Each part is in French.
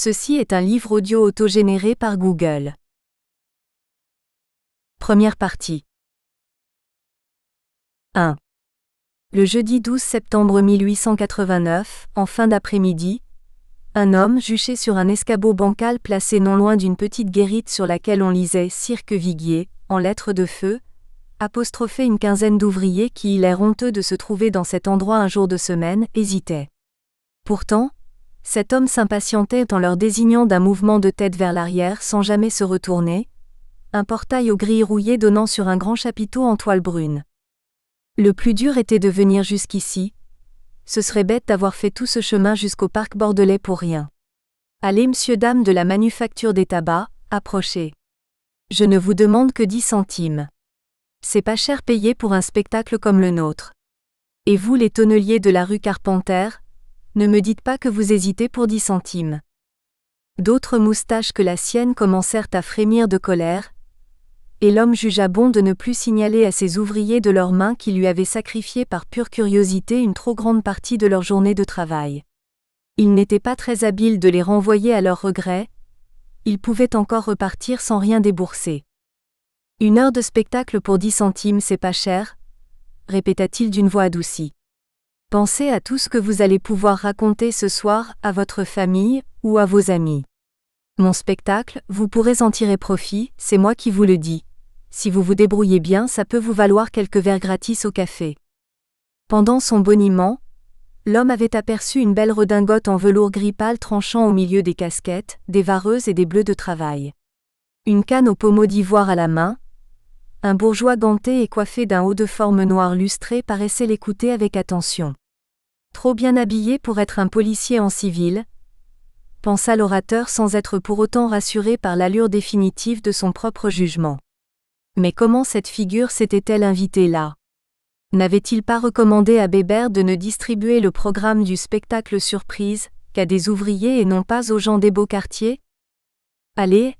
Ceci est un livre audio autogénéré par Google. Première partie. 1. Le jeudi 12 septembre 1889, en fin d'après-midi, un homme juché sur un escabeau bancal placé non loin d'une petite guérite sur laquelle on lisait « Cirque Viguier » en lettres de feu, apostrophait une quinzaine d'ouvriers qui, l'air honteux de se trouver dans cet endroit un jour de semaine, hésitaient. Pourtant, cet homme s'impatientait en leur désignant d'un mouvement de tête vers l'arrière sans jamais se retourner, un portail aux grilles rouillées donnant sur un grand chapiteau en toile brune. Le plus dur était de venir jusqu'ici. Ce serait bête d'avoir fait tout ce chemin jusqu'au parc bordelais pour rien. Allez, monsieur, dame de la manufacture des tabacs, approchez. Je ne vous demande que 10 centimes. C'est pas cher payé pour un spectacle comme le nôtre. Et vous, les tonneliers de la rue Carpenter, ne me dites pas que vous hésitez pour 10 centimes. D'autres moustaches que la sienne commencèrent à frémir de colère, et l'homme jugea bon de ne plus signaler à ses ouvriers de leurs mains qui lui avaient sacrifié par pure curiosité une trop grande partie de leur journée de travail. Il n'était pas très habile de les renvoyer à leur regret, ils pouvaient encore repartir sans rien débourser. 1 heure de spectacle pour 10 centimes, c'est pas cher, répéta-t-il d'une voix adoucie. Pensez à tout ce que vous allez pouvoir raconter ce soir à votre famille ou à vos amis. Mon spectacle, vous pourrez en tirer profit, c'est moi qui vous le dis. Si vous vous débrouillez bien, ça peut vous valoir quelques verres gratis au café. Pendant son boniment, l'homme avait aperçu une belle redingote en velours gris pâle tranchant au milieu des casquettes, des vareuses et des bleus de travail. Une canne au pommeau d'ivoire à la main, un bourgeois ganté et coiffé d'un haut de forme noir lustré paraissait l'écouter avec attention. Trop bien habillé pour être un policier en civil, pensa l'orateur sans être pour autant rassuré par l'allure définitive de son propre jugement. Mais comment cette figure s'était-elle invitée là? N'avait-il pas recommandé à Bébert de ne distribuer le programme du spectacle surprise qu'à des ouvriers et non pas aux gens des beaux quartiers? Allez,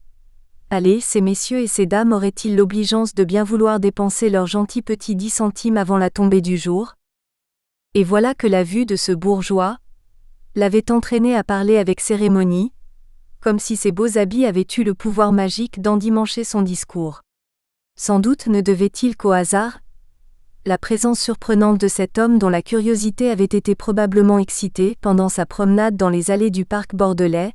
ces messieurs et ces dames auraient-ils l'obligeance de bien vouloir dépenser leurs gentils petits 10 centimes avant la tombée du jour? Et voilà que la vue de ce bourgeois l'avait entraîné à parler avec cérémonie, comme si ses beaux habits avaient eu le pouvoir magique d'endimancher son discours. Sans doute ne devait-il qu'au hasard la présence surprenante de cet homme dont la curiosité avait été probablement excitée pendant sa promenade dans les allées du parc bordelais,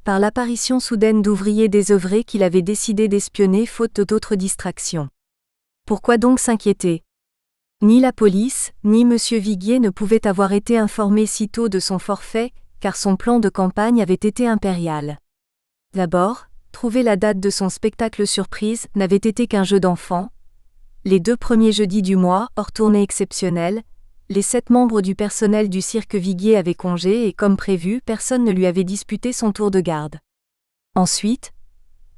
par l'apparition soudaine d'ouvriers désœuvrés qu'il avait décidé d'espionner faute d'autres distractions. Pourquoi donc s'inquiéter? Ni la police, ni M. Viguier ne pouvaient avoir été informés si tôt de son forfait, car son plan de campagne avait été impérial. D'abord, trouver la date de son spectacle surprise n'avait été qu'un jeu d'enfant. Les 2 premiers jeudis du mois, hors tournée exceptionnelle, les 7 membres du personnel du cirque Viguier avaient congé et comme prévu, personne ne lui avait disputé son tour de garde. Ensuite,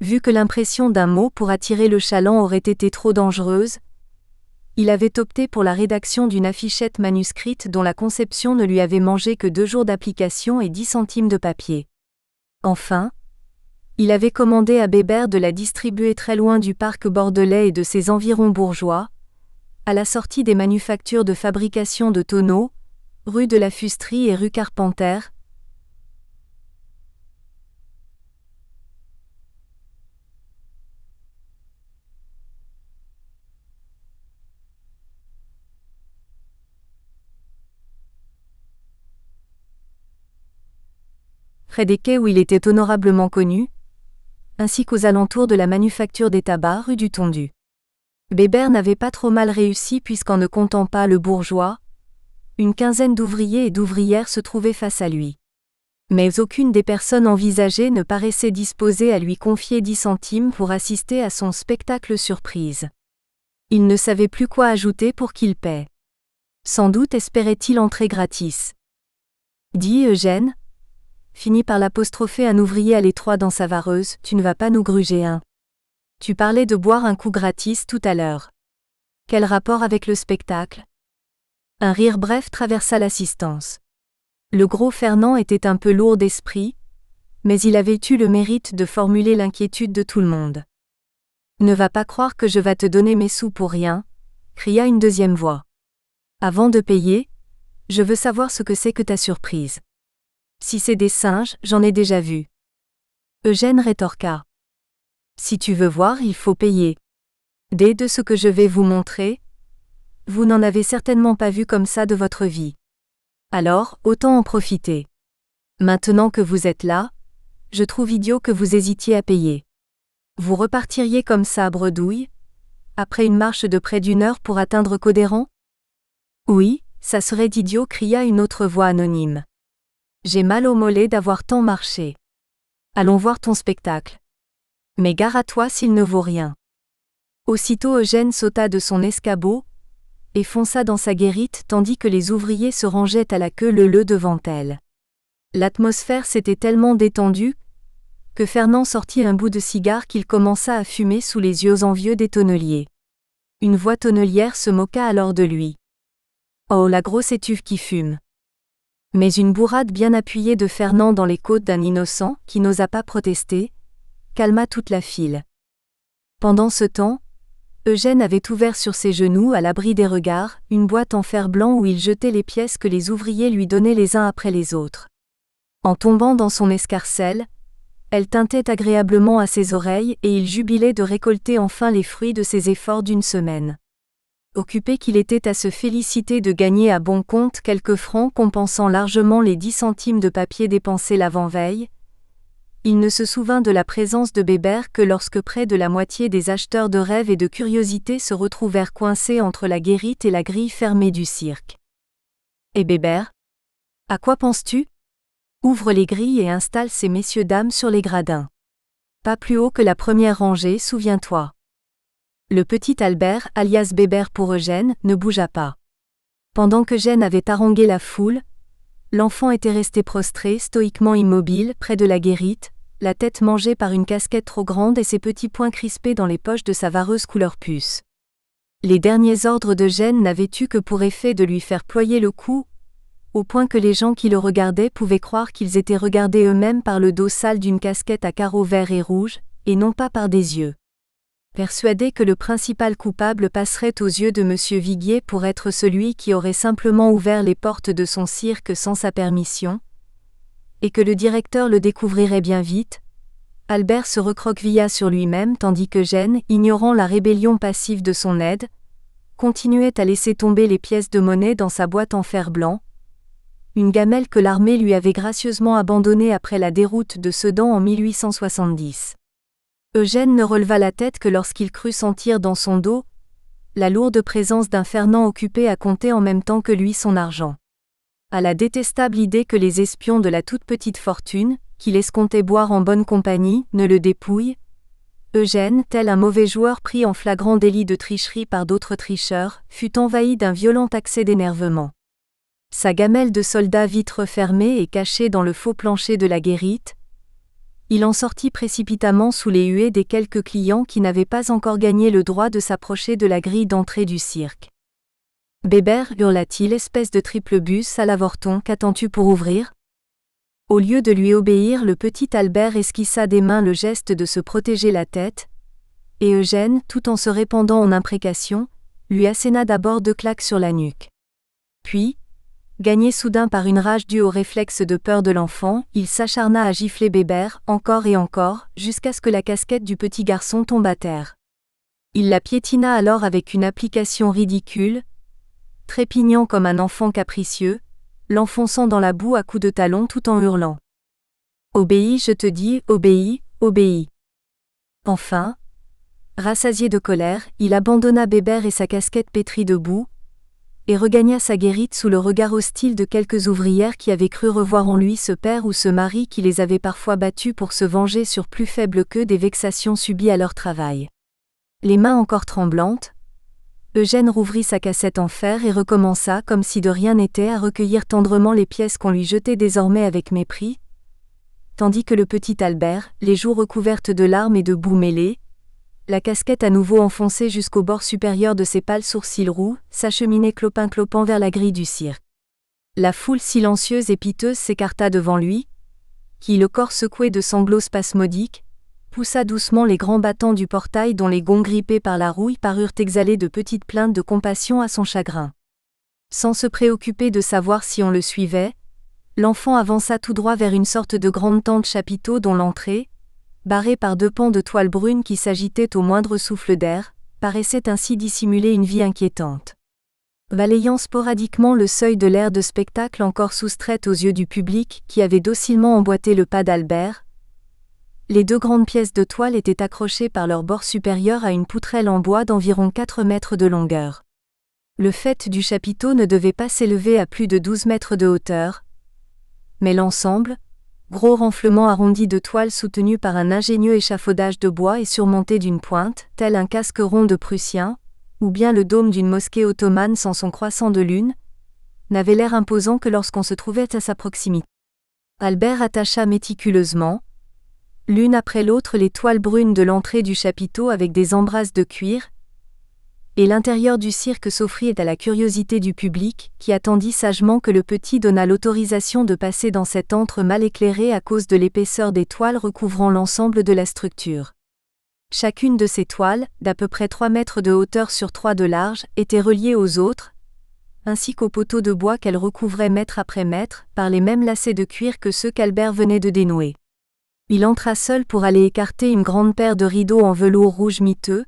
vu que l'impression d'un mot pour attirer le chaland aurait été trop dangereuse, il avait opté pour la rédaction d'une affichette manuscrite dont la conception ne lui avait mangé que 2 jours d'application et 10 centimes de papier. Enfin, il avait commandé à Bébert de la distribuer très loin du parc bordelais et de ses environs bourgeois, à la sortie des manufactures de fabrication de tonneaux, rue de la Fusterie et rue Carpenter. Près des quais où il était honorablement connu, ainsi qu'aux alentours de la manufacture des tabacs rue du Tondu. Bébert n'avait pas trop mal réussi puisqu'en ne comptant pas le bourgeois, une quinzaine d'ouvriers et d'ouvrières se trouvaient face à lui. Mais aucune des personnes envisagées ne paraissait disposée à lui confier 10 centimes pour assister à son spectacle surprise. Il ne savait plus quoi ajouter pour qu'il paie. Sans doute espérait-il entrer gratis. Dis, Eugène, finit par l'apostropher un ouvrier à l'étroit dans sa vareuse, tu ne vas pas nous gruger un. Tu parlais de boire un coup gratis tout à l'heure. Quel rapport avec le spectacle? Un rire bref traversa l'assistance. Le gros Fernand était un peu lourd d'esprit, mais il avait eu le mérite de formuler l'inquiétude de tout le monde. Ne va pas croire que je vas te donner mes sous pour rien, cria une deuxième voix. Avant de payer, je veux savoir ce que c'est que ta surprise. Si c'est des singes, j'en ai déjà vu. Eugène rétorqua. Si tu veux voir, il faut payer. Dès de ce que je vais vous montrer, vous n'en avez certainement pas vu comme ça de votre vie. Alors, autant en profiter. Maintenant que vous êtes là, je trouve idiot que vous hésitiez à payer. Vous repartiriez comme ça à bredouille, après une marche de près d'1 heure pour atteindre Cauderan ? Oui, ça serait d'idiot, cria une autre voix anonyme. J'ai mal au mollet d'avoir tant marché. Allons voir ton spectacle. Mais gare à toi s'il ne vaut rien. Aussitôt Eugène sauta de son escabeau et fonça dans sa guérite tandis que les ouvriers se rangeaient à la queue leu-leu devant elle. L'atmosphère s'était tellement détendue que Fernand sortit un bout de cigare qu'il commença à fumer sous les yeux envieux des tonneliers. Une voix tonnelière se moqua alors de lui. Oh, la grosse étuve qui fume. Mais une bourrade bien appuyée de Fernand dans les côtes d'un innocent, qui n'osa pas protester, calma toute la file. Pendant ce temps, Eugène avait ouvert sur ses genoux, à l'abri des regards, une boîte en fer blanc où il jetait les pièces que les ouvriers lui donnaient les uns après les autres. En tombant dans son escarcelle, elle tintait agréablement à ses oreilles et il jubilait de récolter enfin les fruits de ses efforts d'1 semaine. Occupé qu'il était à se féliciter de gagner à bon compte quelques francs compensant largement les 10 centimes de papier dépensés l'avant-veille, il ne se souvint de la présence de Bébert que lorsque près de la moitié des acheteurs de rêves et de curiosités se retrouvèrent coincés entre la guérite et la grille fermée du cirque. Et Bébert ? À quoi penses-tu ? Ouvre les grilles et installe ces messieurs-dames sur les gradins. Pas plus haut que la première rangée, souviens-toi. Le petit Albert, alias Bébert pour Eugène, ne bougea pas. Pendant qu'Eugène avait harangué la foule, l'enfant était resté prostré, stoïquement immobile, près de la guérite, la tête mangée par une casquette trop grande et ses petits poings crispés dans les poches de sa vareuse couleur puce. Les derniers ordres d'Eugène n'avaient eu que pour effet de lui faire ployer le cou, au point que les gens qui le regardaient pouvaient croire qu'ils étaient regardés eux-mêmes par le dos sale d'une casquette à carreaux verts et rouges, et non pas par des yeux. Persuadé que le principal coupable passerait aux yeux de M. Viguier pour être celui qui aurait simplement ouvert les portes de son cirque sans sa permission, et que le directeur le découvrirait bien vite, Albert se recroquevilla sur lui-même tandis qu'Eugène, ignorant la rébellion passive de son aide, continuait à laisser tomber les pièces de monnaie dans sa boîte en fer blanc, une gamelle que l'armée lui avait gracieusement abandonnée après la déroute de Sedan en 1870. Eugène ne releva la tête que lorsqu'il crut sentir dans son dos la lourde présence d'un Fernand occupé à compter en même temps que lui son argent. À la détestable idée que les espions de la toute petite fortune, qu'il escomptait boire en bonne compagnie, ne le dépouillent, Eugène, tel un mauvais joueur pris en flagrant délit de tricherie par d'autres tricheurs, fut envahi d'un violent accès d'énervement. Sa gamelle de soldat vite refermée et cachée dans le faux plancher de la guérite, il en sortit précipitamment sous les huées des quelques clients qui n'avaient pas encore gagné le droit de s'approcher de la grille d'entrée du cirque. « Bébert, hurla-t-il, espèce de triple bus à l'avorton, qu'attends-tu pour ouvrir ?» Au lieu de lui obéir, le petit Albert esquissa des mains le geste de se protéger la tête, et Eugène, tout en se répandant en imprécations, lui asséna d'abord 2 claques sur la nuque. Puis, gagné soudain par une rage due au réflexe de peur de l'enfant, il s'acharna à gifler Bébert, encore et encore, jusqu'à ce que la casquette du petit garçon tombe à terre. Il la piétina alors avec une application ridicule, trépignant comme un enfant capricieux, l'enfonçant dans la boue à coups de talon tout en hurlant. « Obéis, je te dis, obéis, obéis !» Enfin, rassasié de colère, il abandonna Bébert et sa casquette pétrie de boue, et regagna sa guérite sous le regard hostile de quelques ouvrières qui avaient cru revoir en lui ce père ou ce mari qui les avait parfois battus pour se venger sur plus faible qu'eux des vexations subies à leur travail. Les mains encore tremblantes, Eugène rouvrit sa cassette en fer et recommença comme si de rien n'était à recueillir tendrement les pièces qu'on lui jetait désormais avec mépris, tandis que le petit Albert, les joues recouvertes de larmes et de boue mêlée, la casquette à nouveau enfoncée jusqu'au bord supérieur de ses pâles sourcils roux, s'acheminait clopin-clopant vers la grille du cirque. La foule silencieuse et piteuse s'écarta devant lui, qui, le corps secoué de sanglots spasmodiques, poussa doucement les grands battants du portail dont les gonds grippés par la rouille parurent exhaler de petites plaintes de compassion à son chagrin. Sans se préoccuper de savoir si on le suivait, l'enfant avança tout droit vers une sorte de grande tente chapiteau dont l'entrée, barrée par 2 pans de toile brune qui s'agitaient au moindre souffle d'air, paraissait ainsi dissimuler une vie inquiétante. Balayant sporadiquement le seuil de l'aire de spectacle encore soustraite aux yeux du public qui avait docilement emboîté le pas d'Albert, les 2 grandes pièces de toile étaient accrochées par leur bord supérieur à une poutrelle en bois d'environ 4 mètres de longueur. Le faîte du chapiteau ne devait pas s'élever à plus de 12 mètres de hauteur, mais l'ensemble, gros renflement arrondi de toile soutenu par un ingénieux échafaudage de bois et surmonté d'une pointe, tel un casque rond de Prussien, ou bien le dôme d'une mosquée ottomane sans son croissant de lune, n'avait l'air imposant que lorsqu'on se trouvait à sa proximité. Albert attacha méticuleusement, l'une après l'autre les toiles brunes de l'entrée du chapiteau avec des embrasses de cuir, et l'intérieur du cirque s'offrit à la curiosité du public, qui attendit sagement que le petit donnât l'autorisation de passer dans cet antre mal éclairé à cause de l'épaisseur des toiles recouvrant l'ensemble de la structure. Chacune de ces toiles, d'à peu près 3 mètres de hauteur sur 3 de large, était reliée aux autres, ainsi qu'aux poteaux de bois qu'elles recouvraient mètre après mètre, par les mêmes lacets de cuir que ceux qu'Albert venait de dénouer. Il entra seul pour aller écarter une grande paire de rideaux en velours rouge miteux,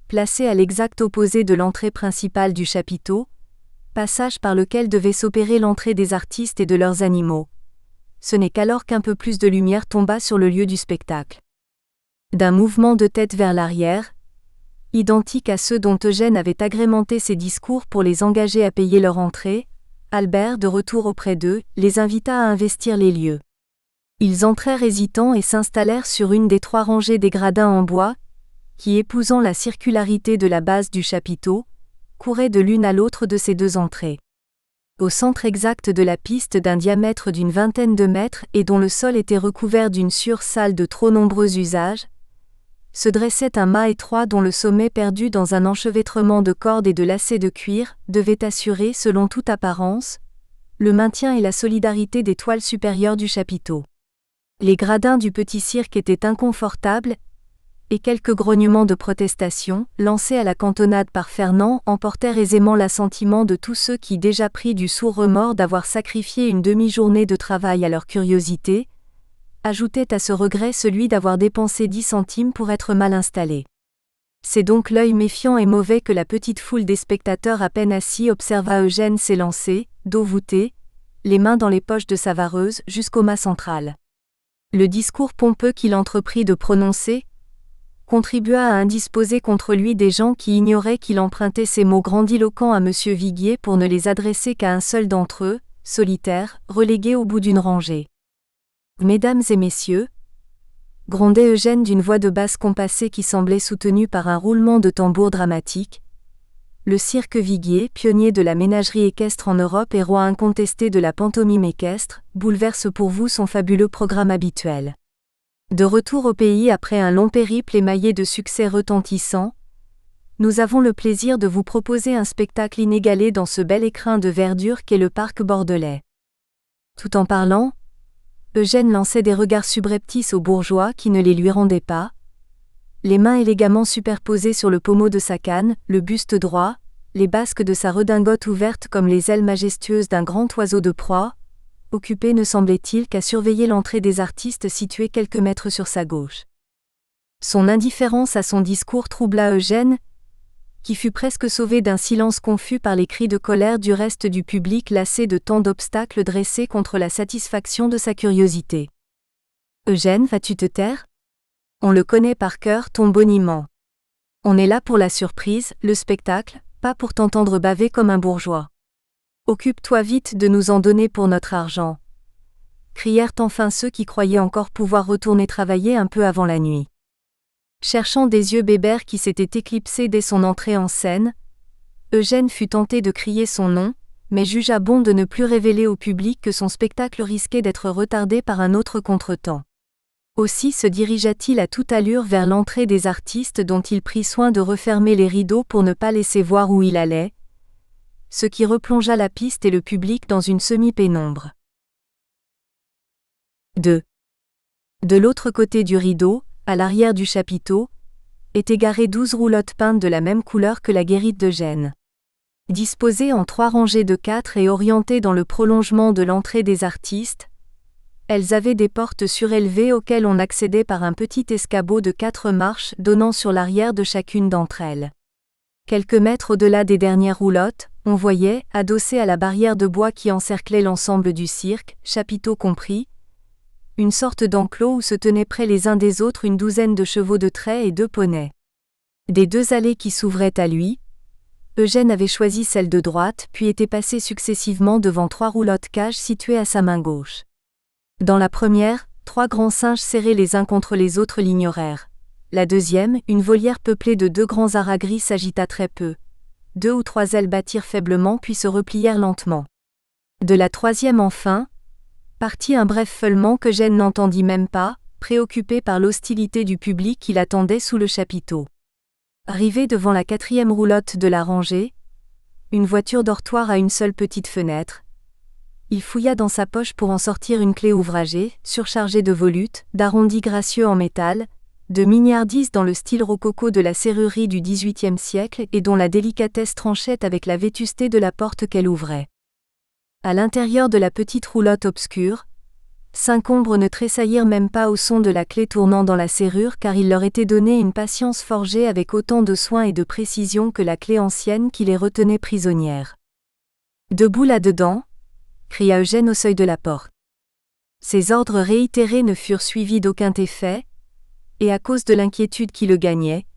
placés à l'exact opposé de l'entrée principale du chapiteau, passage par lequel devait s'opérer l'entrée des artistes et de leurs animaux. Ce n'est qu'alors qu'un peu plus de lumière tomba sur le lieu du spectacle. D'un mouvement de tête vers l'arrière, identique à ceux dont Eugène avait agrémenté ses discours pour les engager à payer leur entrée, Albert, de retour auprès d'eux, les invita à investir les lieux. Ils entrèrent hésitants et s'installèrent sur une des 3 rangées des gradins en bois, qui, épousant la circularité de la base du chapiteau, couraient de l'une à l'autre de ces 2 entrées. Au centre exact de la piste d'un diamètre d'une 20aine de mètres et dont le sol était recouvert d'une salle de trop nombreux usages, se dressait un mât étroit dont le sommet perdu dans un enchevêtrement de cordes et de lacets de cuir devait assurer, selon toute apparence, le maintien et la solidarité des toiles supérieures du chapiteau. Les gradins du petit cirque étaient inconfortables, et quelques grognements de protestation, lancés à la cantonade par Fernand, emportèrent aisément l'assentiment de tous ceux qui, déjà pris du sourd remords d'avoir sacrifié une demi-journée de travail à leur curiosité, ajoutaient à ce regret celui d'avoir dépensé 10 centimes pour être mal installés. C'est donc l'œil méfiant et mauvais que la petite foule des spectateurs à peine assis observa Eugène s'élancer, dos voûté, les mains dans les poches de sa vareuse, jusqu'au mât central. Le discours pompeux qu'il entreprit de prononcer contribua à indisposer contre lui des gens qui ignoraient qu'il empruntait ces mots grandiloquents à M. Viguier pour ne les adresser qu'à un seul d'entre eux, solitaire, relégué au bout d'une rangée. « Mesdames et messieurs » grondait Eugène d'une voix de basse compassée qui semblait soutenue par un roulement de tambour dramatique. Le cirque Viguier, pionnier de la ménagerie équestre en Europe et roi incontesté de la pantomime équestre, bouleverse pour vous son fabuleux programme habituel. De retour au pays après un long périple émaillé de succès retentissants, nous avons le plaisir de vous proposer un spectacle inégalé dans ce bel écrin de verdure qu'est le parc bordelais. Tout en parlant, Eugène lançait des regards subreptices aux bourgeois qui ne les lui rendaient pas, les mains élégamment superposées sur le pommeau de sa canne, le buste droit, les basques de sa redingote ouvertes comme les ailes majestueuses d'un grand oiseau de proie, occupé ne semblait-il qu'à surveiller l'entrée des artistes situés quelques mètres sur sa gauche. Son indifférence à son discours troubla Eugène, qui fut presque sauvé d'un silence confus par les cris de colère du reste du public lassé de tant d'obstacles dressés contre la satisfaction de sa curiosité. « Eugène, vas-tu te taire ? On le connaît par cœur, ton boniment. On est là pour la surprise, le spectacle, pas pour t'entendre baver comme un bourgeois. Occupe-toi vite de nous en donner pour notre argent. » crièrent enfin ceux qui croyaient encore pouvoir retourner travailler un peu avant la nuit. Cherchant des yeux Bébert qui s'était éclipsé dès son entrée en scène, Eugène fut tenté de crier son nom, mais jugea bon de ne plus révéler au public que son spectacle risquait d'être retardé par un autre contretemps. Aussi se dirigea-t-il à toute allure vers l'entrée des artistes dont il prit soin de refermer les rideaux pour ne pas laisser voir où il allait, ce qui replongea la piste et le public dans une semi-pénombre. 2. De l'autre côté du rideau, à l'arrière du chapiteau, étaient garées 12 roulottes peintes de la même couleur que la guérite d'Eugène. Disposées en 3 rangées de 4 et orientées dans le prolongement de l'entrée des artistes, elles avaient des portes surélevées auxquelles on accédait par un petit escabeau de 4 marches donnant sur l'arrière de chacune d'entre elles. Quelques mètres au-delà des dernières roulottes, on voyait, adossé à la barrière de bois qui encerclait l'ensemble du cirque, chapiteaux compris, une sorte d'enclos où se tenaient près les uns des autres une douzaine de chevaux de trait et 2 poneys. Des 2 allées qui s'ouvraient à lui, Eugène avait choisi celle de droite puis était passé successivement devant 3 roulottes cages situées à sa main gauche. Dans la première, 3 grands singes serrés les uns contre les autres l'ignorèrent. La deuxième, une volière peuplée de 2 grands haras gris s'agita très peu. 2 ou 3 ailes battirent faiblement puis se replièrent lentement. De la troisième enfin, partit un bref feulement qu'Eugène n'entendit même pas, préoccupé par l'hostilité du public qui l'attendait sous le chapiteau. Arrivé devant la 4e roulotte de la rangée, une voiture dortoir à une seule petite fenêtre, il fouilla dans sa poche pour en sortir une clé ouvragée, surchargée de volutes, d'arrondis gracieux en métal, de mignardises dans le style rococo de la serrurerie du XVIIIe siècle et dont la délicatesse tranchait avec la vétusté de la porte qu'elle ouvrait. À l'intérieur de la petite roulotte obscure, 5 ombres ne tressaillirent même pas au son de la clé tournant dans la serrure car il leur était donné une patience forgée avec autant de soin et de précision que la clé ancienne qui les retenait prisonnières. « Debout là-dedans !» cria Eugène au seuil de la porte. Ces ordres réitérés ne furent suivis d'aucun effet, et à cause de l'inquiétude qui le gagnait,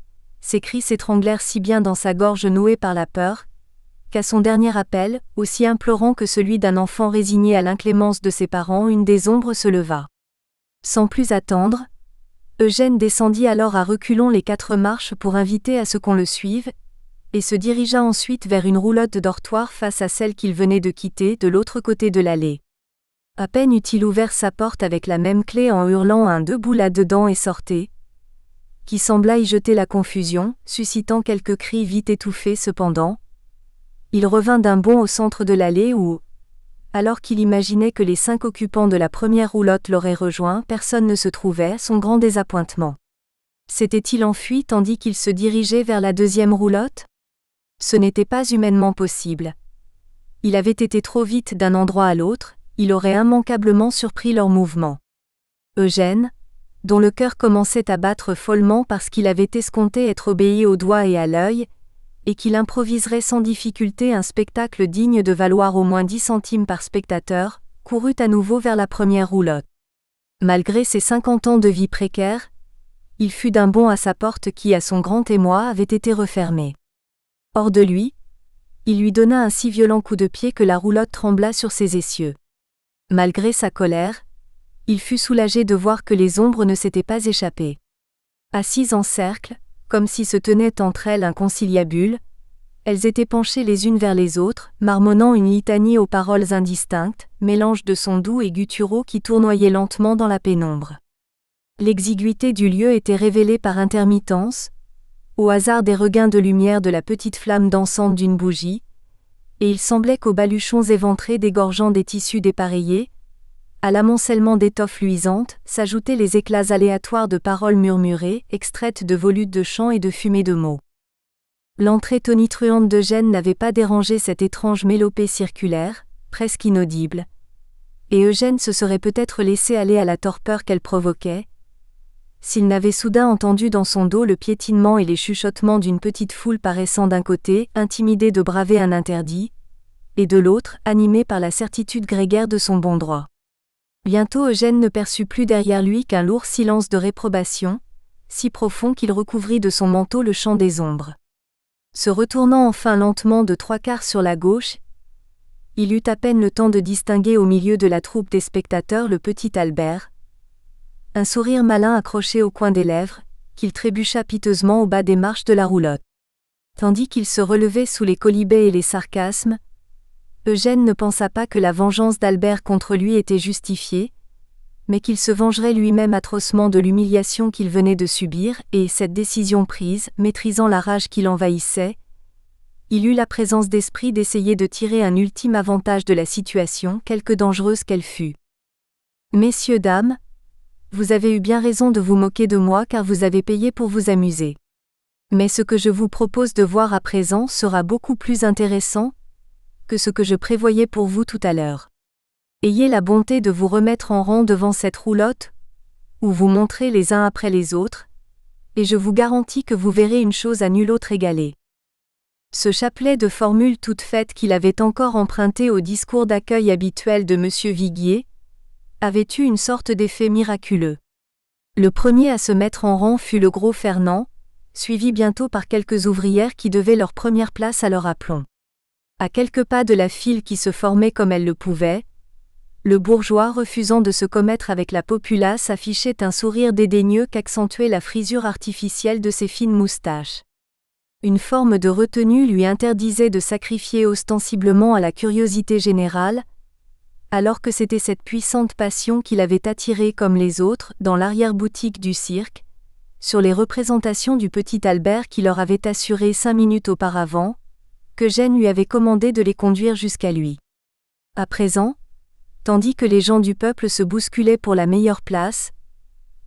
ses cris s'étranglèrent si bien dans sa gorge nouée par la peur, qu'à son dernier appel, aussi implorant que celui d'un enfant résigné à l'inclémence de ses parents, une des ombres se leva. Sans plus attendre, Eugène descendit alors à reculons les 4 marches pour inviter à ce qu'on le suive, et se dirigea ensuite vers une roulotte de dortoir face à celle qu'il venait de quitter de l'autre côté de l'allée. À peine eut-il ouvert sa porte avec la même clé en hurlant un debout là-dedans et sortez, qui sembla y jeter la confusion, suscitant quelques cris vite étouffés cependant. Il revint d'un bond au centre de l'allée où, alors qu'il imaginait que les 5 occupants de la première roulotte l'auraient rejoint, personne ne se trouvait, son grand désappointement. S'était-il enfui tandis qu'il se dirigeait vers la 2e roulotte ? Ce n'était pas humainement possible. Il avait été trop vite d'un endroit à l'autre, il aurait immanquablement surpris leur mouvement. Eugène, dont le cœur commençait à battre follement parce qu'il avait escompté être obéi au doigt et à l'œil, et qu'il improviserait sans difficulté un spectacle digne de valoir au moins 10 centimes par spectateur, courut à nouveau vers la première roulotte. Malgré ses 50 ans de vie précaire, il fut d'un bond à sa porte qui, à son grand émoi, avait été refermée. Hors de lui, il lui donna un si violent coup de pied que la roulotte trembla sur ses essieux. Malgré sa colère, il fut soulagé de voir que les ombres ne s'étaient pas échappées. Assises en cercle, comme si se tenaient entre elles un conciliabule, elles étaient penchées les unes vers les autres, marmonnant une litanie aux paroles indistinctes, mélange de sons doux et gutturaux qui tournoyaient lentement dans la pénombre. L'exiguïté du lieu était révélée par intermittence, au hasard des regains de lumière de la petite flamme dansante d'une bougie, et il semblait qu'aux baluchons éventrés dégorgeant des tissus dépareillés, à l'amoncellement d'étoffes luisantes, s'ajoutaient les éclats aléatoires de paroles murmurées, extraites de volutes de chants et de fumées de mots. L'entrée tonitruante d'Eugène n'avait pas dérangé cette étrange mélopée circulaire, presque inaudible, et Eugène se serait peut-être laissé aller à la torpeur qu'elle provoquait, s'il n'avait soudain entendu dans son dos le piétinement et les chuchotements d'une petite foule paraissant d'un côté, intimidée de braver un interdit, et de l'autre, animée par la certitude grégaire de son bon droit. Bientôt Eugène ne perçut plus derrière lui qu'un lourd silence de réprobation, si profond qu'il recouvrit de son manteau le champ des ombres. Se retournant enfin lentement de 3/4 sur la gauche, il eut à peine le temps de distinguer au milieu de la troupe des spectateurs le petit Albert, un sourire malin accroché au coin des lèvres, qu'il trébucha piteusement au bas des marches de la roulotte. Tandis qu'il se relevait sous les quolibets et les sarcasmes, Eugène ne pensa pas que la vengeance d'Albert contre lui était justifiée, mais qu'il se vengerait lui-même atrocement de l'humiliation qu'il venait de subir, et, cette décision prise, maîtrisant la rage qui l'envahissait, il eut la présence d'esprit d'essayer de tirer un ultime avantage de la situation, quelque dangereuse qu'elle fût. « Messieurs, dames, vous avez eu bien raison de vous moquer de moi car vous avez payé pour vous amuser. Mais ce que je vous propose de voir à présent sera beaucoup plus intéressant que ce que je prévoyais pour vous tout à l'heure. Ayez la bonté de vous remettre en rang devant cette roulotte, où vous montrez les uns après les autres, et je vous garantis que vous verrez une chose à nulle autre égalée. Ce chapelet de formules toutes faites qu'il avait encore emprunté au discours d'accueil habituel de M. Viguier, avait eu une sorte d'effet miraculeux. Le premier à se mettre en rang fut le gros Fernand, suivi bientôt par quelques ouvrières qui devaient leur première place à leur aplomb. À quelques pas de la file qui se formait comme elle le pouvait, le bourgeois refusant de se commettre avec la populace affichait un sourire dédaigneux qu'accentuait la frisure artificielle de ses fines moustaches. Une forme de retenue lui interdisait de sacrifier ostensiblement à la curiosité générale, alors que c'était cette puissante passion qui l'avait attiré comme les autres dans l'arrière-boutique du cirque, sur les représentations du petit Albert qui leur avait assuré 5 minutes auparavant, qu'Eugène lui avait commandé de les conduire jusqu'à lui. À présent, tandis que les gens du peuple se bousculaient pour la meilleure place,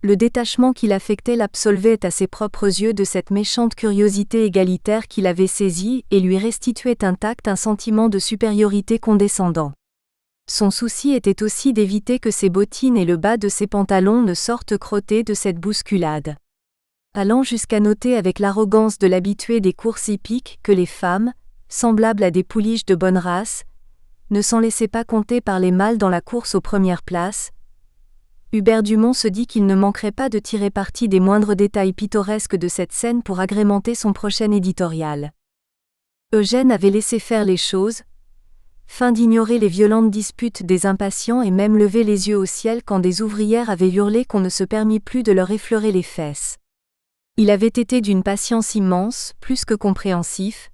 le détachement qu'il affectait l'absolvait à ses propres yeux de cette méchante curiosité égalitaire qui l'avait saisi et lui restituait intact un sentiment de supériorité condescendant. Son souci était aussi d'éviter que ses bottines et le bas de ses pantalons ne sortent crottés de cette bousculade. Allant jusqu'à noter avec l'arrogance de l'habitué des courses hippiques que les femmes, semblables à des pouliches de bonne race, ne s'en laissaient pas compter par les mâles dans la course aux premières places, Hubert Dumont se dit qu'il ne manquerait pas de tirer parti des moindres détails pittoresques de cette scène pour agrémenter son prochain éditorial. Eugène avait laissé faire les choses, fin d'ignorer les violentes disputes des impatients et même lever les yeux au ciel quand des ouvrières avaient hurlé qu'on ne se permit plus de leur effleurer les fesses. Il avait été d'une patience immense, plus que compréhensif,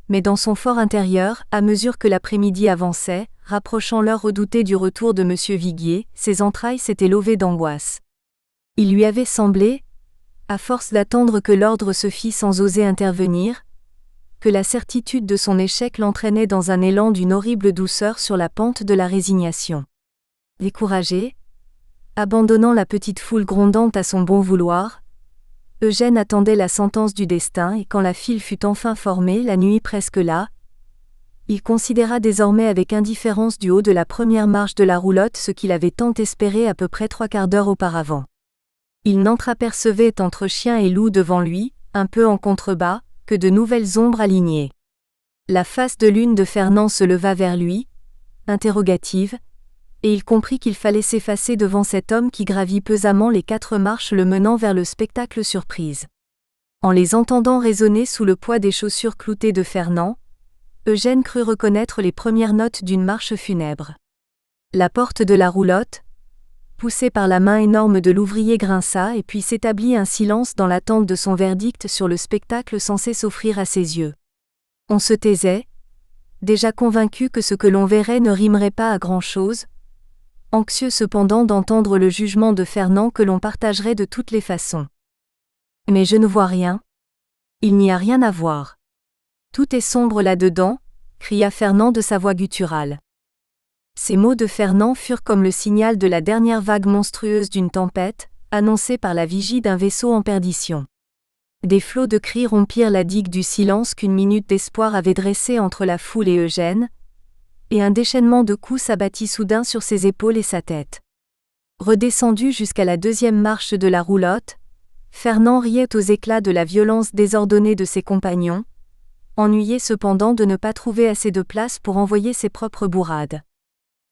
mais dans son fort intérieur, à mesure que l'après-midi avançait, rapprochant l'heure redoutée du retour de M. Viguier, ses entrailles s'étaient levées d'angoisse. Il lui avait semblé, à force d'attendre que l'ordre se fît sans oser intervenir, que la certitude de son échec l'entraînait dans un élan d'une horrible douceur sur la pente de la résignation. Découragé, abandonnant la petite foule grondante à son bon vouloir, Eugène attendait la sentence du destin et quand la file fut enfin formée, la nuit presque là, il considéra désormais avec indifférence du haut de la première marche de la roulotte ce qu'il avait tant espéré à peu près 3/4 d'heure auparavant. Il n'entreapercevait entre chien et loup devant lui, un peu en contrebas, que de nouvelles ombres alignées. La face de l'une de Fernand se leva vers lui, interrogative, et il comprit qu'il fallait s'effacer devant cet homme qui gravit pesamment les 4 marches le menant vers le spectacle surprise. En les entendant résonner sous le poids des chaussures cloutées de Fernand, Eugène crut reconnaître les premières notes d'une marche funèbre. La porte de la roulotte, poussée par la main énorme de l'ouvrier, grinça et puis s'établit un silence dans l'attente de son verdict sur le spectacle censé s'offrir à ses yeux. On se taisait, déjà convaincu que ce que l'on verrait ne rimerait pas à grand-chose, anxieux cependant d'entendre le jugement de Fernand que l'on partagerait de toutes les façons. « Mais je ne vois rien. Il n'y a rien à voir. Tout est sombre là-dedans », cria Fernand de sa voix gutturale. Ces mots de Fernand furent comme le signal de la dernière vague monstrueuse d'une tempête, annoncée par la vigie d'un vaisseau en perdition. Des flots de cris rompirent la digue du silence qu'une minute d'espoir avait dressée entre la foule et Eugène, et un déchaînement de coups s'abattit soudain sur ses épaules et sa tête. Redescendu jusqu'à la 2e marche de la roulotte, Fernand riait aux éclats de la violence désordonnée de ses compagnons, ennuyé cependant de ne pas trouver assez de place pour envoyer ses propres bourrades.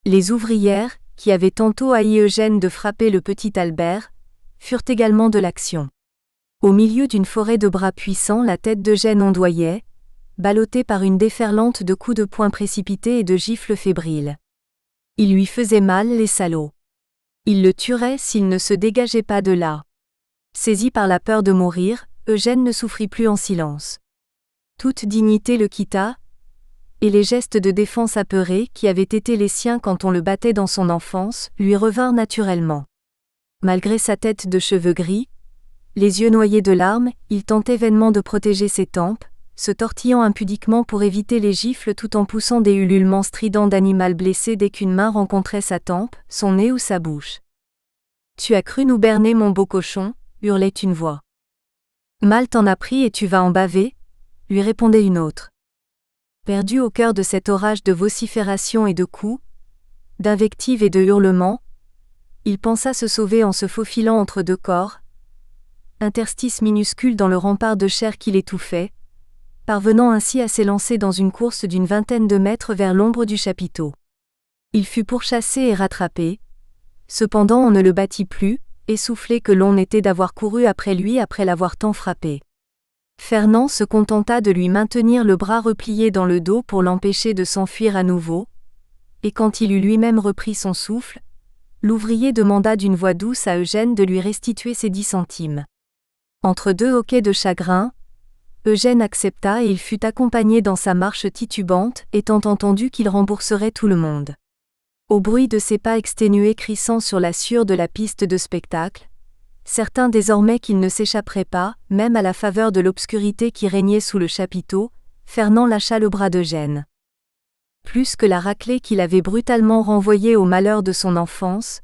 Les ouvrières, qui avaient tantôt haï Eugène de frapper le petit Albert, furent également de l'action. Au milieu d'une forêt de bras puissants, la tête d'Eugène ondoyait, ballottée par une déferlante de coups de poing précipités et de gifles fébriles. Ils lui faisaient mal, les salauds. Ils le tueraient s'il ne se dégageait pas de là. Saisi par la peur de mourir, Eugène ne souffrit plus en silence. Toute dignité le quitta, et les gestes de défense apeurés qui avaient été les siens quand on le battait dans son enfance, lui revinrent naturellement. Malgré sa tête de cheveux gris, les yeux noyés de larmes, il tentait vainement de protéger ses tempes, se tortillant impudiquement pour éviter les gifles tout en poussant des ululements stridents d'animal blessé dès qu'une main rencontrait sa tempe, son nez ou sa bouche. « Tu as cru nous berner, mon beau cochon » hurlait une voix. Mal t'en a pris et tu vas en baver, lui répondait une autre. Perdu au cœur de cet orage de vociférations et de coups, d'invectives et de hurlements, il pensa se sauver en se faufilant entre deux corps, interstice minuscule dans le rempart de chair qui l'étouffait, parvenant ainsi à s'élancer dans une course d'une vingtaine de mètres vers l'ombre du chapiteau. Il fut pourchassé et rattrapé. Cependant on ne le battit plus, essoufflé que l'on était d'avoir couru après lui après l'avoir tant frappé. Fernand se contenta de lui maintenir le bras replié dans le dos pour l'empêcher de s'enfuir à nouveau, et quand il eut lui-même repris son souffle, l'ouvrier demanda d'une voix douce à Eugène de lui restituer ses 10 centimes. Entre deux hoquets de chagrin, Eugène accepta et il fut accompagné dans sa marche titubante, étant entendu qu'il rembourserait tout le monde. Au bruit de ses pas exténués crissant sur la sueur de la piste de spectacle, certain désormais qu'il ne s'échapperait pas, même à la faveur de l'obscurité qui régnait sous le chapiteau, Fernand lâcha le bras d'Eugène. Plus que la raclée qu'il avait brutalement renvoyée au malheur de son enfance,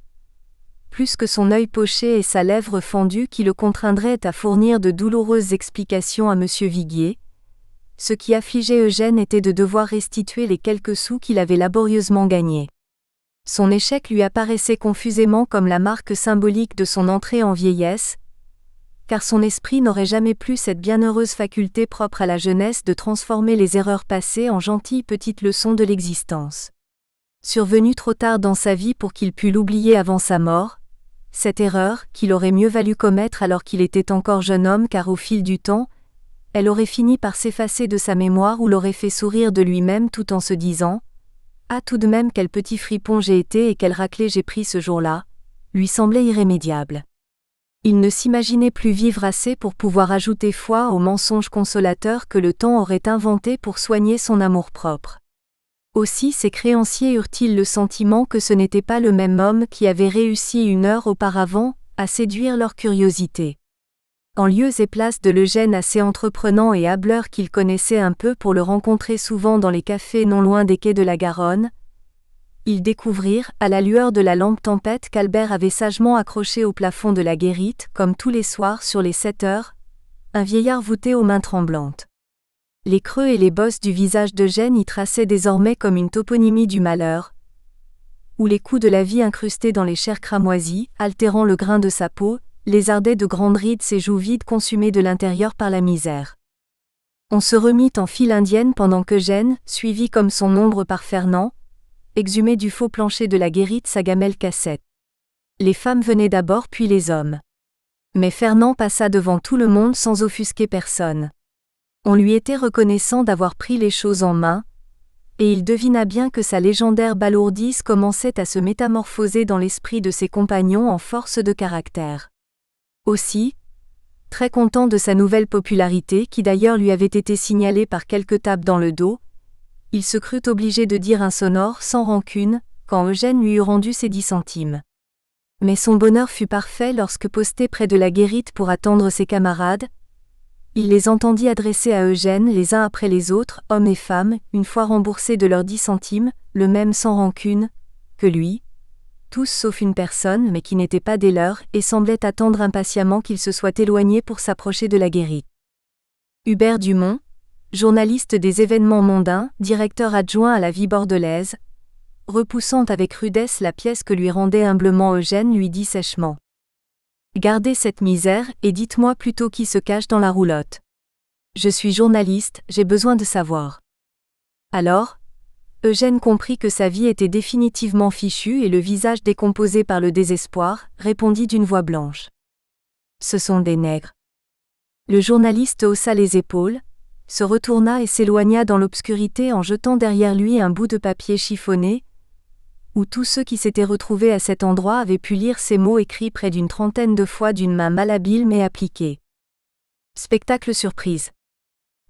plus que son œil poché et sa lèvre fendue qui le contraindraient à fournir de douloureuses explications à M. Viguier, ce qui affligeait Eugène était de devoir restituer les quelques sous qu'il avait laborieusement gagnés. Son échec lui apparaissait confusément comme la marque symbolique de son entrée en vieillesse, car son esprit n'aurait jamais plus cette bienheureuse faculté propre à la jeunesse de transformer les erreurs passées en gentilles petites leçons de l'existence. Survenue trop tard dans sa vie pour qu'il pût l'oublier avant sa mort, cette erreur, qu'il aurait mieux valu commettre alors qu'il était encore jeune homme car au fil du temps, elle aurait fini par s'effacer de sa mémoire ou l'aurait fait sourire de lui-même tout en se disant « Ah tout de même quel petit fripon j'ai été et quelle raclée j'ai pris ce jour-là », lui semblait irrémédiable. Il ne s'imaginait plus vivre assez pour pouvoir ajouter foi aux mensonges consolateurs que le temps aurait inventés pour soigner son amour-propre. Aussi ses créanciers eurent-ils le sentiment que ce n'était pas le même homme qui avait réussi une heure auparavant à séduire leur curiosité. En lieux et places de l'Eugène assez entreprenant et hâbleur qu'ils connaissaient un peu pour le rencontrer souvent dans les cafés non loin des quais de la Garonne, ils découvrirent, à la lueur de la lampe tempête qu'Albert avait sagement accrochée au plafond de la guérite, comme tous les soirs sur les 7 heures, un vieillard voûté aux mains tremblantes. Les creux et les bosses du visage d'Eugène y traçaient désormais comme une toponymie du malheur, où les coups de la vie incrustés dans les chairs cramoisies, altérant le grain de sa peau, lézardaient de grandes rides ses joues vides consumées de l'intérieur par la misère. On se remit en file indienne pendant qu'Eugène, suivi comme son ombre par Fernand, exhumait du faux plancher de la guérite sa gamelle cassette. Les femmes venaient d'abord puis les hommes. Mais Fernand passa devant tout le monde sans offusquer personne. On lui était reconnaissant d'avoir pris les choses en main, et il devina bien que sa légendaire balourdise commençait à se métamorphoser dans l'esprit de ses compagnons en force de caractère. Aussi, très content de sa nouvelle popularité qui d'ailleurs lui avait été signalée par quelques tapes dans le dos, il se crut obligé de dire un sonore sans rancune, quand Eugène lui eut rendu ses 10 centimes. Mais son bonheur fut parfait lorsque posté près de la guérite pour attendre ses camarades, il les entendit adresser à Eugène les uns après les autres, hommes et femmes, une fois remboursés de leurs 10 centimes, le même sans rancune, que lui, tous sauf une personne mais qui n'était pas des leurs et semblait attendre impatiemment qu'il se soit éloigné pour s'approcher de la guérite. Hubert Dumont, journaliste des événements mondains, directeur adjoint à la Vie bordelaise, repoussant avec rudesse la pièce que lui rendait humblement Eugène, lui dit sèchement : Gardez cette misère et dites-moi plutôt qui se cache dans la roulotte. Je suis journaliste, j'ai besoin de savoir. Alors, Eugène comprit que sa vie était définitivement fichue et le visage décomposé par le désespoir, répondit d'une voix blanche. Ce sont des nègres. Le journaliste haussa les épaules, se retourna et s'éloigna dans l'obscurité en jetant derrière lui un bout de papier chiffonné, où tous ceux qui s'étaient retrouvés à cet endroit avaient pu lire ces mots écrits près d'une trentaine de fois d'une main malhabile mais appliquée. Spectacle surprise.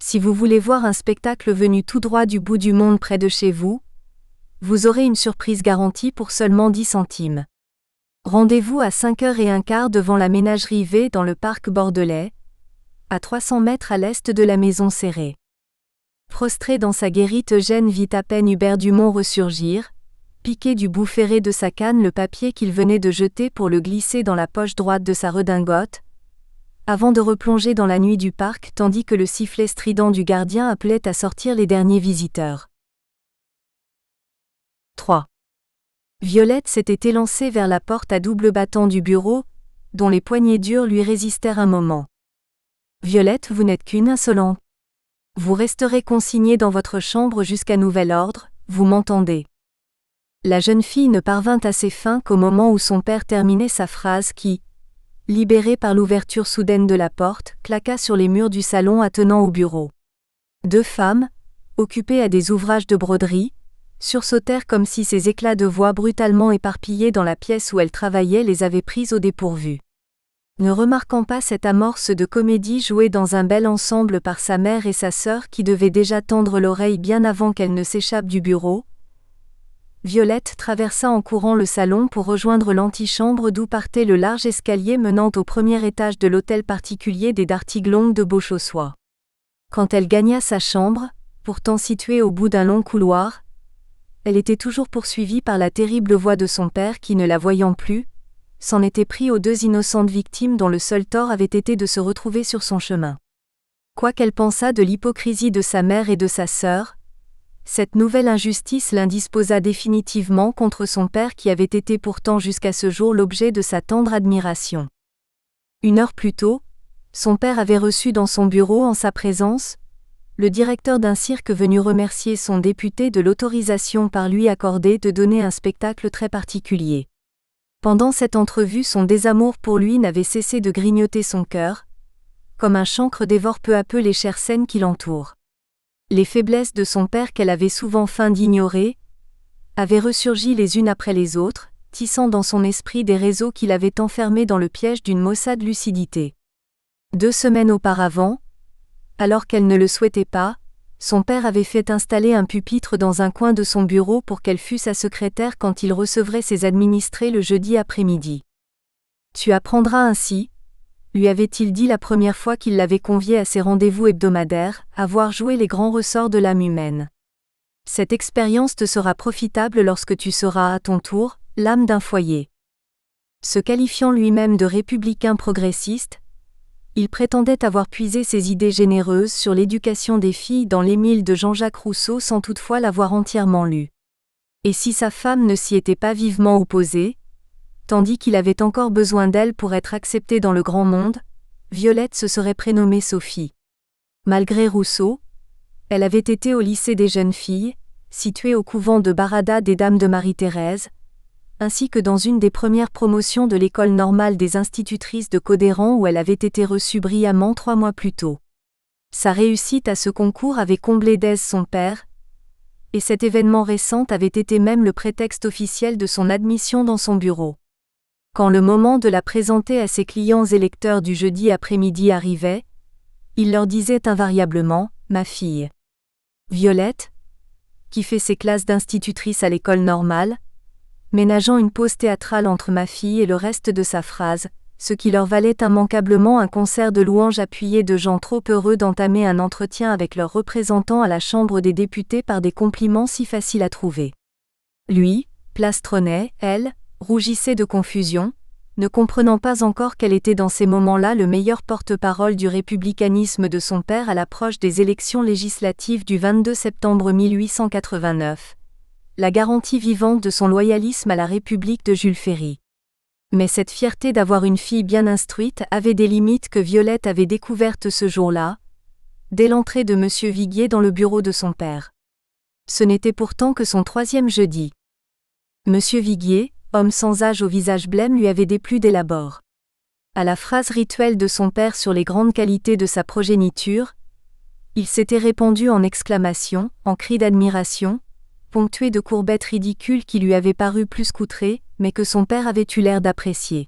Si vous voulez voir un spectacle venu tout droit du bout du monde près de chez vous, vous aurez une surprise garantie pour seulement 10 centimes. Rendez-vous à 5h15 devant la ménagerie V dans le parc bordelais, à 300 mètres à l'est de la maison Serrée. Prostré dans sa guérite, Eugène vit à peine Hubert Dumont ressurgir, piquer du bout ferré de sa canne le papier qu'il venait de jeter pour le glisser dans la poche droite de sa redingote, avant de replonger dans la nuit du parc tandis que le sifflet strident du gardien appelait à sortir les derniers visiteurs. 3. Violette s'était élancée vers la porte à double battant du bureau, dont les poignées dures lui résistèrent un moment. « Violette, vous n'êtes qu'une insolente. Vous resterez consignée dans votre chambre jusqu'à nouvel ordre, vous m'entendez ?» La jeune fille ne parvint à ses fins qu'au moment où son père terminait sa phrase qui, libérée par l'ouverture soudaine de la porte, claqua sur les murs du salon attenant au bureau. Deux femmes, occupées à des ouvrages de broderie, sursautèrent comme si ces éclats de voix brutalement éparpillés dans la pièce où elles travaillaient les avaient prises au dépourvu. Ne remarquant pas cette amorce de comédie jouée dans un bel ensemble par sa mère et sa sœur qui devaient déjà tendre l'oreille bien avant qu'elle ne s'échappe du bureau, Violette traversa en courant le salon pour rejoindre l'antichambre d'où partait le large escalier menant au premier étage de l'hôtel particulier des D'Artiglon de Beauchossois. Quand elle gagna sa chambre, pourtant située au bout d'un long couloir, elle était toujours poursuivie par la terrible voix de son père qui, ne la voyant plus, s'en était pris aux deux innocentes victimes dont le seul tort avait été de se retrouver sur son chemin. Quoi qu'elle pensât de l'hypocrisie de sa mère et de sa sœur, cette nouvelle injustice l'indisposa définitivement contre son père qui avait été pourtant jusqu'à ce jour l'objet de sa tendre admiration. 1 heure plus tôt, son père avait reçu dans son bureau en sa présence, le directeur d'un cirque venu remercier son député de l'autorisation par lui accordée de donner un spectacle très particulier. Pendant cette entrevue, son désamour pour lui n'avait cessé de grignoter son cœur, comme un chancre dévore peu à peu les chères scènes qui l'entourent. Les faiblesses de son père qu'elle avait souvent feint d'ignorer, avaient ressurgi les unes après les autres, tissant dans son esprit des réseaux qui l'avaient enfermé dans le piège d'une maussade lucidité. 2 semaines auparavant, alors qu'elle ne le souhaitait pas, son père avait fait installer un pupitre dans un coin de son bureau pour qu'elle fût sa secrétaire quand il recevrait ses administrés le jeudi après-midi. « Tu apprendras ainsi », lui avait-il dit la première fois qu'il l'avait conviée à ses rendez-vous hebdomadaires, à voir jouer les grands ressorts de l'âme humaine. Cette expérience te sera profitable lorsque tu seras à ton tour l'âme d'un foyer. Se qualifiant lui-même de républicain progressiste, il prétendait avoir puisé ses idées généreuses sur l'éducation des filles dans l'Émile de Jean-Jacques Rousseau sans toutefois l'avoir entièrement lu. Et si sa femme ne s'y était pas vivement opposée, tandis qu'il avait encore besoin d'elle pour être accepté dans le grand monde, Violette se serait prénommée Sophie. Malgré Rousseau, elle avait été au lycée des jeunes filles, situé au couvent de Barada des Dames de Marie-Thérèse, ainsi que dans une des premières promotions de l'école normale des institutrices de Codéran où elle avait été reçue brillamment 3 mois plus tôt. Sa réussite à ce concours avait comblé d'aise son père, et cet événement récent avait été même le prétexte officiel de son admission dans son bureau. Quand le moment de la présenter à ses clients et lecteurs du jeudi après-midi arrivait, il leur disait invariablement « Ma fille Violette, qui fait ses classes d'institutrice à l'école normale, ménageant une pause théâtrale entre ma fille et le reste de sa phrase, ce qui leur valait immanquablement un concert de louanges appuyé de gens trop heureux d'entamer un entretien avec leurs représentants à la Chambre des députés par des compliments si faciles à trouver. Lui, plastronnait, elle, rougissait de confusion, ne comprenant pas encore quel était dans ces moments-là le meilleur porte-parole du républicanisme de son père à l'approche des élections législatives du 22 septembre 1889. La garantie vivante de son loyalisme à la République de Jules Ferry. Mais cette fierté d'avoir une fille bien instruite avait des limites que Violette avait découvertes ce jour-là, dès l'entrée de M. Viguier dans le bureau de son père. Ce n'était pourtant que son 3e jeudi. M. Viguier, homme sans âge au visage blême, lui avait déplu dès l'abord. À la phrase rituelle de son père sur les grandes qualités de sa progéniture, il s'était répandu en exclamations, en cris d'admiration, ponctué de courbettes ridicules qui lui avaient paru plus qu'outrées, mais que son père avait eu l'air d'apprécier.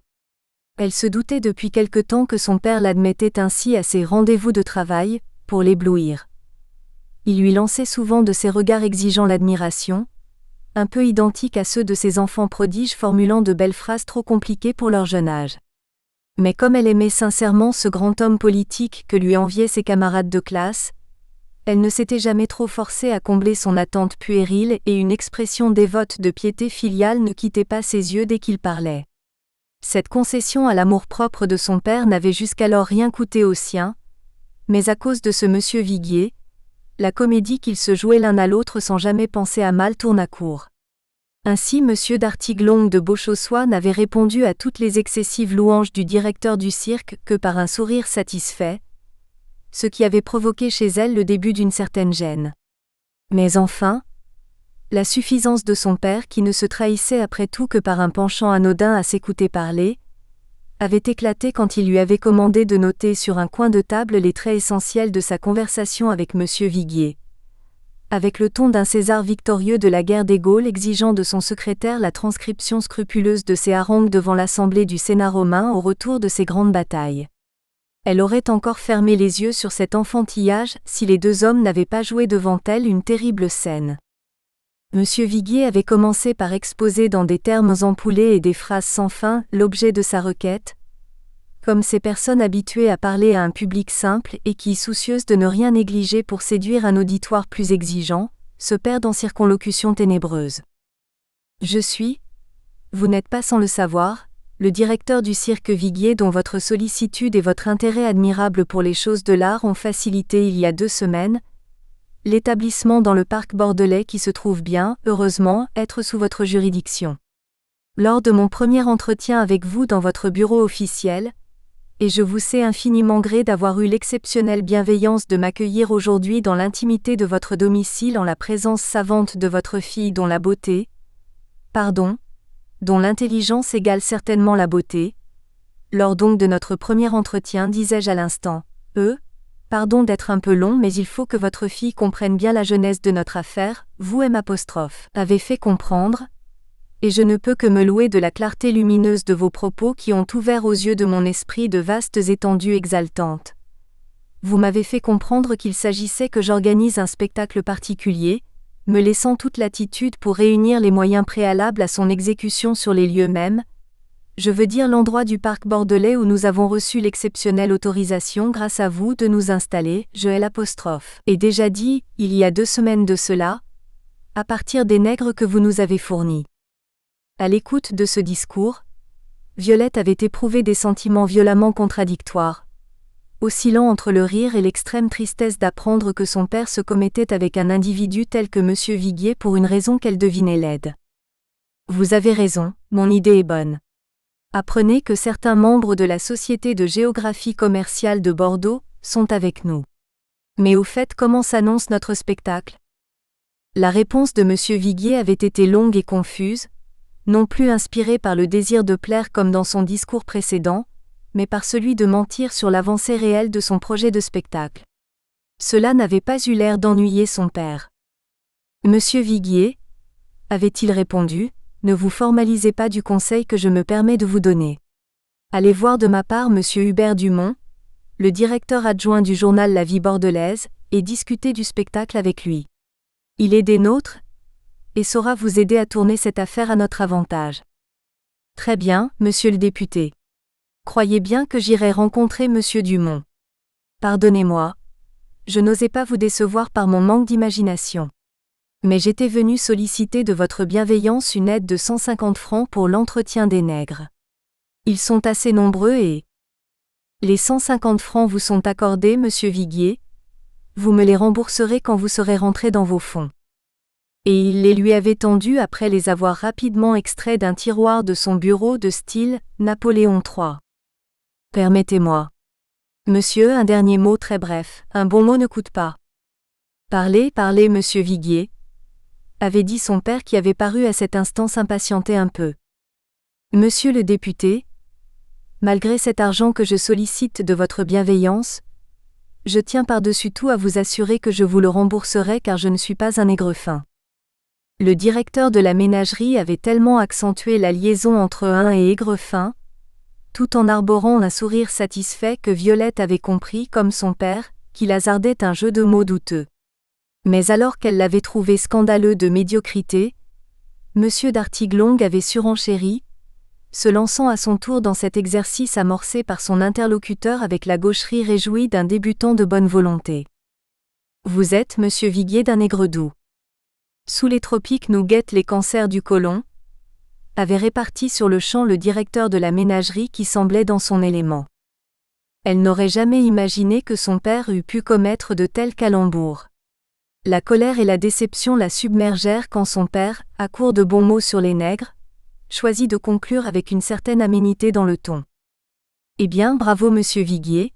Elle se doutait depuis quelque temps que son père l'admettait ainsi à ses rendez-vous de travail, pour l'éblouir. Il lui lançait souvent de ses regards exigeant l'admiration, un peu identiques à ceux de ses enfants prodiges formulant de belles phrases trop compliquées pour leur jeune âge. Mais comme elle aimait sincèrement ce grand homme politique que lui enviaient ses camarades de classe, elle ne s'était jamais trop forcée à combler son attente puérile et une expression dévote de piété filiale ne quittait pas ses yeux dès qu'il parlait. Cette concession à l'amour-propre de son père n'avait jusqu'alors rien coûté au sien, mais à cause de ce monsieur Viguier, la comédie qu'ils se jouaient l'un à l'autre sans jamais penser à mal tourne à court. Ainsi monsieur d'Artiglongue de Beauchossois n'avait répondu à toutes les excessives louanges du directeur du cirque que par un sourire satisfait, ce qui avait provoqué chez elle le début d'une certaine gêne. Mais enfin, la suffisance de son père qui ne se trahissait après tout que par un penchant anodin à s'écouter parler, avait éclaté quand il lui avait commandé de noter sur un coin de table les traits essentiels de sa conversation avec monsieur Viguier. Avec le ton d'un César victorieux de la guerre des Gaules exigeant de son secrétaire la transcription scrupuleuse de ses harangues devant l'assemblée du Sénat romain au retour de ses grandes batailles. Elle aurait encore fermé les yeux sur cet enfantillage si les deux hommes n'avaient pas joué devant elle une terrible scène. Monsieur Viguier avait commencé par exposer dans des termes ampoulés et des phrases sans fin l'objet de sa requête, comme ces personnes habituées à parler à un public simple et qui, soucieuses de ne rien négliger pour séduire un auditoire plus exigeant, se perdent en circonlocutions ténébreuses. Je suis, vous n'êtes pas sans le savoir, le directeur du cirque Viguier dont votre sollicitude et votre intérêt admirable pour les choses de l'art ont facilité il y a 2 semaines, l'établissement dans le parc bordelais qui se trouve bien, heureusement, être sous votre juridiction. Lors de mon premier entretien avec vous dans votre bureau officiel, et je vous sais infiniment gré d'avoir eu l'exceptionnelle bienveillance de m'accueillir aujourd'hui dans l'intimité de votre domicile en la présence savante de votre fille dont la beauté, dont l'intelligence égale certainement la beauté. Lors donc de notre premier entretien, disais-je à l'instant, pardon d'être un peu long mais il faut que votre fille comprenne bien la jeunesse de notre affaire, vous avez fait comprendre, et je ne peux que me louer de la clarté lumineuse de vos propos qui ont ouvert aux yeux de mon esprit de vastes étendues exaltantes. Vous m'avez fait comprendre qu'il s'agissait que j'organise un spectacle particulier, me laissant toute latitude pour réunir les moyens préalables à son exécution sur les lieux mêmes, je veux dire l'endroit du parc bordelais où nous avons reçu l'exceptionnelle autorisation grâce à vous de nous installer, et déjà dit, il y a 2 semaines de cela, à partir des nègres que vous nous avez fournis. À l'écoute de ce discours, Violette avait éprouvé des sentiments violemment contradictoires, oscillant entre le rire et l'extrême tristesse d'apprendre que son père se commettait avec un individu tel que monsieur Viguier pour une raison qu'elle devinait laide. Vous avez raison, mon idée est bonne. Apprenez que certains membres de la Société de géographie commerciale de Bordeaux sont avec nous. Mais au fait, comment s'annonce notre spectacle ? La réponse de monsieur Viguier avait été longue et confuse, non plus inspirée par le désir de plaire comme dans son discours précédent, mais par celui de mentir sur l'avancée réelle de son projet de spectacle. Cela n'avait pas eu l'air d'ennuyer son père. Monsieur Viguier, avait-il répondu, ne vous formalisez pas du conseil que je me permets de vous donner. Allez voir de ma part monsieur Hubert Dumont, le directeur adjoint du journal La Vie bordelaise, et discutez du spectacle avec lui. Il est des nôtres, et saura vous aider à tourner cette affaire à notre avantage. Très bien, monsieur le député. Croyez bien que j'irai rencontrer monsieur Dumont. Pardonnez-moi. Je n'osais pas vous décevoir par mon manque d'imagination. Mais j'étais venu solliciter de votre bienveillance une aide de 150 francs pour l'entretien des nègres. Ils sont assez nombreux et... Les 150 francs vous sont accordés, monsieur Viguier. Vous me les rembourserez quand vous serez rentré dans vos fonds. Et il les lui avait tendus après les avoir rapidement extraits d'un tiroir de son bureau de style Napoléon III. Permettez-moi. Monsieur, un dernier mot très bref, un bon mot ne coûte pas. Parlez, monsieur Viguier, avait dit son père qui avait paru à cet instant s'impatienter un peu. Monsieur le député, malgré cet argent que je sollicite de votre bienveillance, je tiens par-dessus tout à vous assurer que je vous le rembourserai car je ne suis pas un aigrefin. Le directeur de la ménagerie avait tellement accentué la liaison entre un et aigrefin, tout en arborant un sourire satisfait que Violette avait compris comme son père, qu'il hasardait un jeu de mots douteux. Mais alors qu'elle l'avait trouvé scandaleux de médiocrité, monsieur d'Artiglongue avait surenchéri, se lançant à son tour dans cet exercice amorcé par son interlocuteur avec la gaucherie réjouie d'un débutant de bonne volonté. Vous êtes monsieur Viguier d'un aigre doux. Sous les tropiques nous guettent les cancers du côlon, avait réparti sur le champ le directeur de la ménagerie qui semblait dans son élément. Elle n'aurait jamais imaginé que son père eût pu commettre de tels calembours. La colère et la déception la submergèrent quand son père, à court de bons mots sur les nègres, choisit de conclure avec une certaine aménité dans le ton. « Eh bien, bravo monsieur Viguier.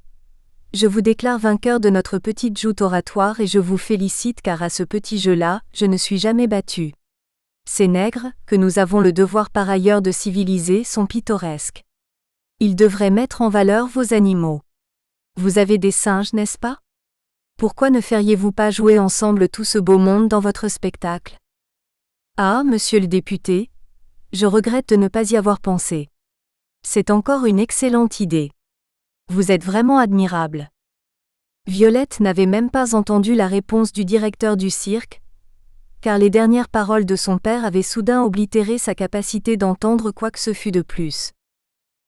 Je vous déclare vainqueur de notre petite joute oratoire et je vous félicite car à ce petit jeu-là, je ne suis jamais battu. Ces nègres, que nous avons le devoir par ailleurs de civiliser, sont pittoresques. Ils devraient mettre en valeur vos animaux. Vous avez des singes, n'est-ce pas ? Pourquoi ne feriez-vous pas jouer ensemble tout ce beau monde dans votre spectacle ? Ah, monsieur le député, je regrette de ne pas y avoir pensé. C'est encore une excellente idée. Vous êtes vraiment admirable. » Violette n'avait même pas entendu la réponse du directeur du cirque, car les dernières paroles de son père avaient soudain oblitéré sa capacité d'entendre quoi que ce fût de plus.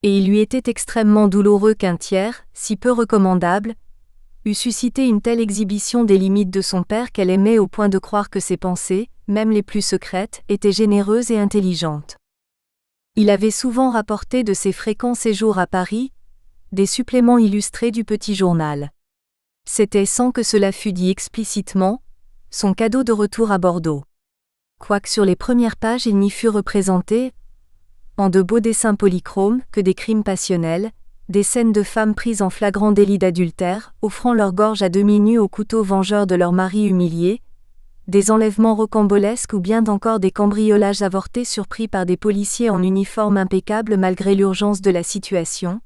Et il lui était extrêmement douloureux qu'un tiers, si peu recommandable, eût suscité une telle exhibition des limites de son père qu'elle aimait au point de croire que ses pensées, même les plus secrètes, étaient généreuses et intelligentes. Il avait souvent rapporté de ses fréquents séjours à Paris, des suppléments illustrés du petit journal. C'était sans que cela fût dit explicitement, son cadeau de retour à Bordeaux. Quoique sur les premières pages il n'y fût représenté, en de beaux dessins polychromes, que des crimes passionnels, des scènes de femmes prises en flagrant délit d'adultère, offrant leur gorge à demi nues au couteau vengeur de leur mari humilié, des enlèvements rocambolesques ou bien encore des cambriolages avortés surpris par des policiers en uniforme impeccable malgré l'urgence de la situation.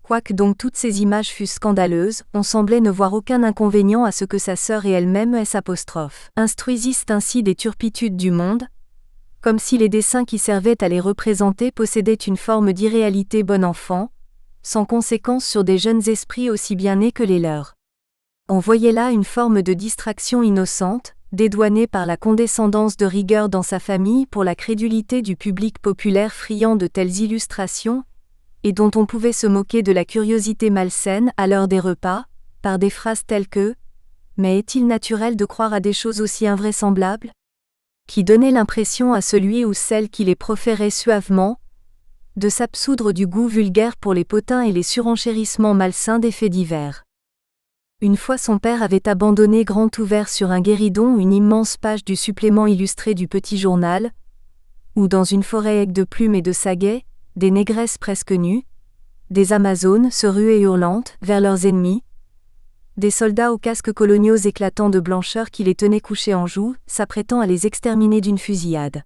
Quoique donc toutes ces images fussent scandaleuses, on semblait ne voir aucun inconvénient à ce que sa sœur et elle-même instruisissent ainsi des turpitudes du monde, comme si les dessins qui servaient à les représenter possédaient une forme d'irréalité bon enfant, sans conséquence sur des jeunes esprits aussi bien nés que les leurs. On voyait là une forme de distraction innocente, dédouanée par la condescendance de rigueur dans sa famille pour la crédulité du public populaire friand de telles illustrations, et dont on pouvait se moquer de la curiosité malsaine à l'heure des repas, par des phrases telles que « Mais est-il naturel de croire à des choses aussi invraisemblables ?» qui donnaient l'impression à celui ou celle qui les proférait suavement, de s'absoudre du goût vulgaire pour les potins et les surenchérissements malsains des faits divers. Une fois son père avait abandonné grand ouvert sur un guéridon une immense page du supplément illustré du petit journal, où dans une forêt aiguë de plumes et de saguets, des négresses presque nues, des amazones se ruaient hurlantes vers leurs ennemis, des soldats aux casques coloniaux éclatants de blancheur qui les tenaient couchés en joue, s'apprêtant à les exterminer d'une fusillade.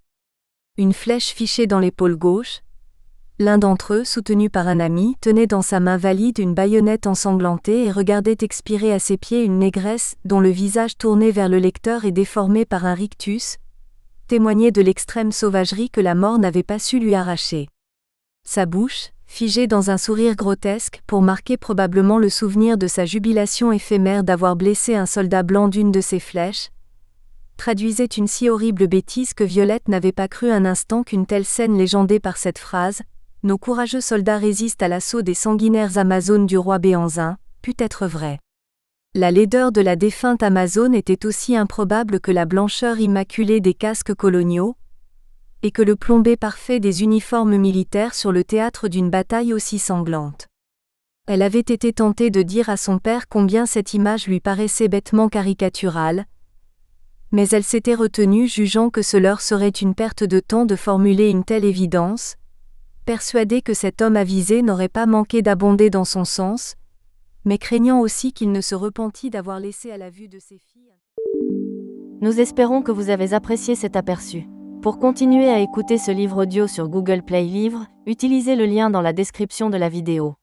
Une flèche fichée dans l'épaule gauche, l'un d'entre eux, soutenu par un ami, tenait dans sa main valide une baïonnette ensanglantée et regardait expirer à ses pieds une négresse dont le visage tourné vers le lecteur et déformé par un rictus, témoignait de l'extrême sauvagerie que la mort n'avait pas su lui arracher. Sa bouche, figée dans un sourire grotesque pour marquer probablement le souvenir de sa jubilation éphémère d'avoir blessé un soldat blanc d'une de ses flèches, traduisait une si horrible bêtise que Violette n'avait pas cru un instant qu'une telle scène légendée par cette phrase « Nos courageux soldats résistent à l'assaut des sanguinaires Amazones du roi Béanzin » pût être vraie. La laideur de la défunte Amazone était aussi improbable que la blancheur immaculée des casques coloniaux, et que le plombé parfait des uniformes militaires sur le théâtre d'une bataille aussi sanglante. Elle avait été tentée de dire à son père combien cette image lui paraissait bêtement caricaturale, mais elle s'était retenue jugeant que ce leur serait une perte de temps de formuler une telle évidence, persuadée que cet homme avisé n'aurait pas manqué d'abonder dans son sens, mais craignant aussi qu'il ne se repentît d'avoir laissé à la vue de ses filles. Nous espérons que vous avez apprécié cet aperçu. Pour continuer à écouter ce livre audio sur Google Play Livres, utilisez le lien dans la description de la vidéo.